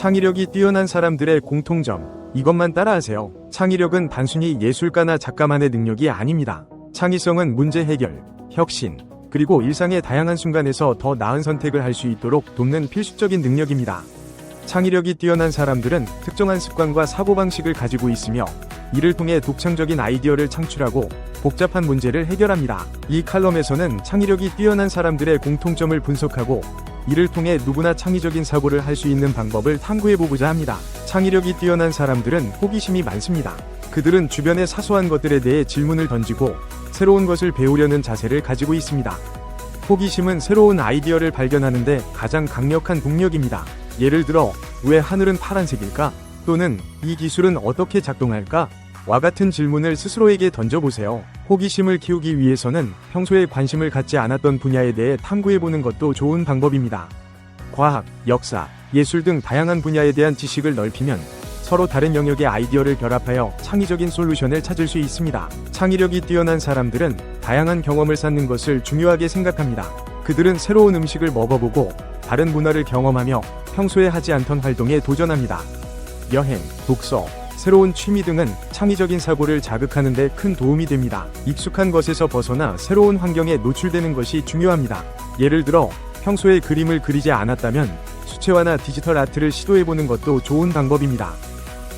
창의력이 뛰어난 사람들의 공통점, 이것만 따라하세요. 창의력은 단순히 예술가나 작가만의 능력이 아닙니다. 창의성은 문제 해결, 혁신, 그리고 일상의 다양한 순간에서 더 나은 선택을 할 수 있도록 돕는 필수적인 능력입니다. 창의력이 뛰어난 사람들은 특정한 습관과 사고방식을 가지고 있으며 이를 통해 독창적인 아이디어를 창출하고 복잡한 문제를 해결합니다. 이 칼럼에서는 창의력이 뛰어난 사람들의 공통점을 분석하고 이를 통해 누구나 창의적인 사고를 할 수 있는 방법을 탐구해보고자 합니다. 창의력이 뛰어난 사람들은 호기심이 많습니다. 그들은 주변의 사소한 것들에 대해 질문을 던지고 새로운 것을 배우려는 자세를 가지고 있습니다. 호기심은 새로운 아이디어를 발견하는데 가장 강력한 동력입니다. 예를 들어, 왜 하늘은 파란색일까? 또는 이 기술은 어떻게 작동할까? 와 같은 질문을 스스로에게 던져보세요. 호기심을 키우기 위해서는 평소에 관심을 갖지 않았던 분야에 대해 탐구해보는 것도 좋은 방법입니다. 과학, 역사, 예술 등 다양한 분야에 대한 지식을 넓히면 서로 다른 영역의 아이디어를 결합하여 창의적인 솔루션을 찾을 수 있습니다. 창의력이 뛰어난 사람들은 다양한 경험을 쌓는 것을 중요하게 생각합니다. 그들은 새로운 음식을 먹어보고 다른 문화를 경험하며 평소에 하지 않던 활동에 도전합니다. 여행, 독서, 새로운 취미 등은 창의적인 사고를 자극하는 데 큰 도움이 됩니다. 익숙한 것에서 벗어나 새로운 환경에 노출되는 것이 중요합니다. 예를 들어, 평소에 그림을 그리지 않았다면 수채화나 디지털 아트를 시도해보는 것도 좋은 방법입니다.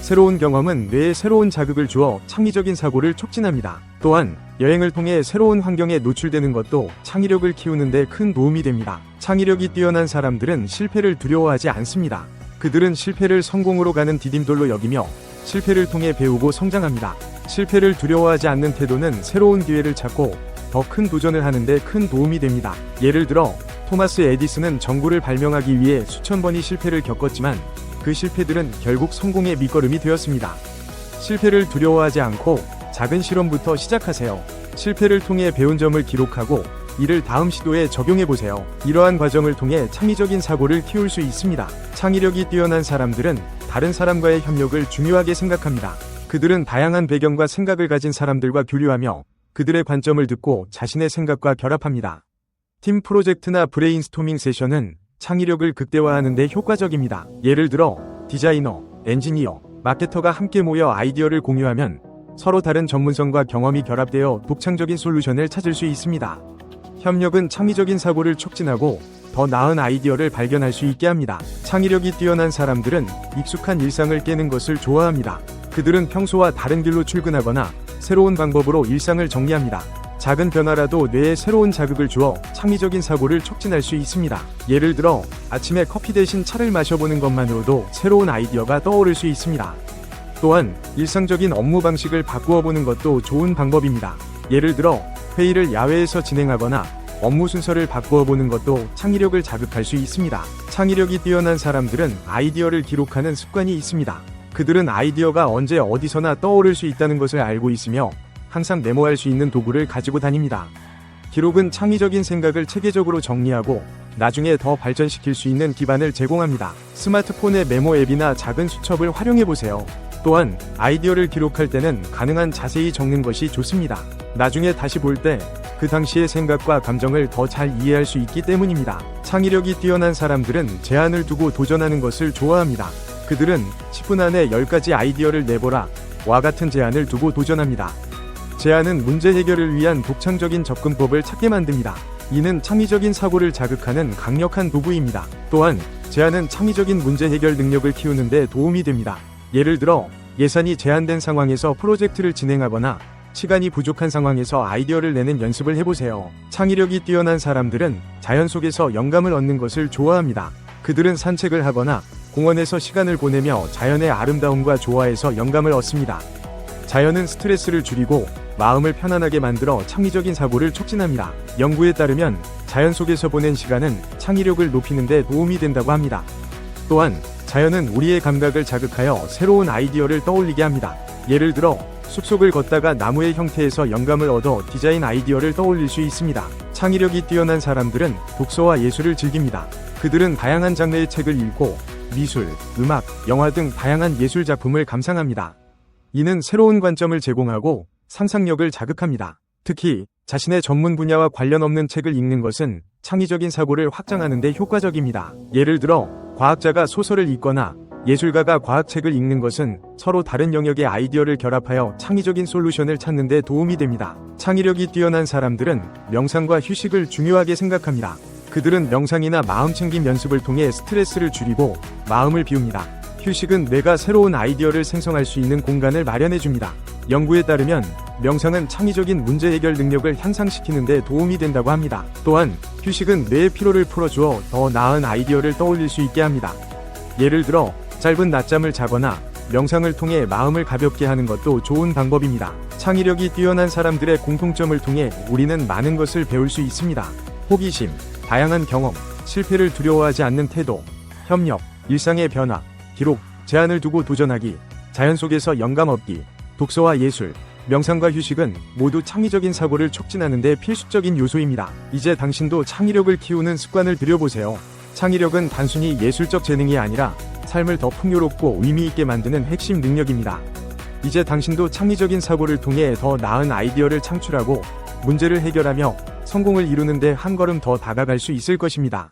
새로운 경험은 뇌에 새로운 자극을 주어 창의적인 사고를 촉진합니다. 또한 여행을 통해 새로운 환경에 노출되는 것도 창의력을 키우는 데 큰 도움이 됩니다. 창의력이 뛰어난 사람들은 실패를 두려워하지 않습니다. 그들은 실패를 성공으로 가는 디딤돌로 여기며 실패를 통해 배우고 성장합니다. 실패를 두려워하지 않는 태도는 새로운 기회를 찾고 더 큰 도전을 하는 데 큰 도움이 됩니다. 예를 들어, 토마스 에디슨은 전구를 발명하기 위해 수천 번의 실패를 겪었지만 그 실패들은 결국 성공의 밑거름이 되었습니다. 실패를 두려워하지 않고 작은 실험부터 시작하세요. 실패를 통해 배운 점을 기록하고 이를 다음 시도에 적용해보세요. 이러한 과정을 통해 창의적인 사고를 키울 수 있습니다. 창의력이 뛰어난 사람들은 다른 사람과의 협력을 중요하게 생각합니다. 그들은 다양한 배경과 생각을 가진 사람들과 교류하며 그들의 관점을 듣고 자신의 생각과 결합합니다. 팀 프로젝트나 브레인스토밍 세션은 창의력을 극대화하는 데 효과적입니다. 예를 들어, 디자이너, 엔지니어, 마케터가 함께 모여 아이디어를 공유하면 서로 다른 전문성과 경험이 결합되어 독창적인 솔루션을 찾을 수 있습니다. 협력은 창의적인 사고를 촉진하고 더 나은 아이디어를 발견할 수 있게 합니다. 창의력이 뛰어난 사람들은 익숙한 일상을 깨는 것을 좋아합니다. 그들은 평소와 다른 길로 출근하거나 새로운 방법으로 일상을 정리합니다. 작은 변화라도 뇌에 새로운 자극을 주어 창의적인 사고를 촉진할 수 있습니다. 예를 들어, 아침에 커피 대신 차를 마셔보는 것만으로도 새로운 아이디어가 떠오를 수 있습니다. 또한 일상적인 업무 방식을 바꾸어 보는 것도 좋은 방법입니다. 예를 들어, 회의를 야외에서 진행하거나 업무 순서를 바꾸어 보는 것도 창의력을 자극할 수 있습니다. 창의력이 뛰어난 사람들은 아이디어를 기록하는 습관이 있습니다. 그들은 아이디어가 언제 어디서나 떠오를 수 있다는 것을 알고 있으며 항상 메모할 수 있는 도구를 가지고 다닙니다. 기록은 창의적인 생각을 체계적으로 정리하고 나중에 더 발전시킬 수 있는 기반을 제공합니다. 스마트폰의 메모 앱이나 작은 수첩을 활용해보세요. 또한 아이디어를 기록할 때는 가능한 자세히 적는 것이 좋습니다. 나중에 다시 볼 때 그 당시의 생각과 감정을 더 잘 이해할 수 있기 때문입니다. 창의력이 뛰어난 사람들은 제한을 두고 도전하는 것을 좋아합니다. 그들은 10분 안에 10가지 아이디어를 내보라 와 같은 제한을 두고 도전합니다. 제안은 문제 해결을 위한 독창적인 접근법을 찾게 만듭니다. 이는 창의적인 사고를 자극하는 강력한 도구입니다. 또한 제안은 창의적인 문제 해결 능력을 키우는 데 도움이 됩니다. 예를 들어, 예산이 제한된 상황에서 프로젝트를 진행하거나 시간이 부족한 상황에서 아이디어를 내는 연습을 해보세요. 창의력이 뛰어난 사람들은 자연 속에서 영감을 얻는 것을 좋아합니다. 그들은 산책을 하거나 공원에서 시간을 보내며 자연의 아름다움과 조화에서 영감을 얻습니다. 자연은 스트레스를 줄이고 마음을 편안하게 만들어 창의적인 사고를 촉진합니다. 연구에 따르면 자연 속에서 보낸 시간은 창의력을 높이는 데 도움이 된다고 합니다. 또한 자연은 우리의 감각을 자극하여 새로운 아이디어를 떠올리게 합니다. 예를 들어, 숲속을 걷다가 나무의 형태에서 영감을 얻어 디자인 아이디어를 떠올릴 수 있습니다. 창의력이 뛰어난 사람들은 독서와 예술을 즐깁니다. 그들은 다양한 장르의 책을 읽고 미술, 음악, 영화 등 다양한 예술 작품을 감상합니다. 이는 새로운 관점을 제공하고 상상력을 자극합니다. 특히 자신의 전문 분야와 관련 없는 책을 읽는 것은 창의적인 사고를 확장하는 데 효과적입니다. 예를 들어, 과학자가 소설을 읽거나 예술가가 과학책을 읽는 것은 서로 다른 영역의 아이디어를 결합하여 창의적인 솔루션을 찾는 데 도움이 됩니다. 창의력이 뛰어난 사람들은 명상과 휴식을 중요하게 생각합니다. 그들은 명상이나 마음챙김 연습을 통해 스트레스를 줄이고 마음을 비웁니다. 휴식은 뇌가 새로운 아이디어를 생성할 수 있는 공간을 마련해줍니다. 연구에 따르면 명상은 창의적인 문제 해결 능력을 향상시키는 데 도움이 된다고 합니다. 또한 휴식은 뇌의 피로를 풀어주어 더 나은 아이디어를 떠올릴 수 있게 합니다. 예를 들어 짧은 낮잠을 자거나 명상을 통해 마음을 가볍게 하는 것도 좋은 방법입니다. 창의력이 뛰어난 사람들의 공통점을 통해 우리는 많은 것을 배울 수 있습니다. 호기심, 다양한 경험, 실패를 두려워하지 않는 태도, 협력, 일상의 변화, 기록, 제한을 두고 도전하기, 자연 속에서 영감 얻기, 독서와 예술, 명상과 휴식은 모두 창의적인 사고를 촉진하는 데 필수적인 요소입니다. 이제 당신도 창의력을 키우는 습관을 들여보세요. 창의력은 단순히 예술적 재능이 아니라 삶을 더 풍요롭고 의미 있게 만드는 핵심 능력입니다. 이제 당신도 창의적인 사고를 통해 더 나은 아이디어를 창출하고 문제를 해결하며 성공을 이루는 데 한 걸음 더 다가갈 수 있을 것입니다.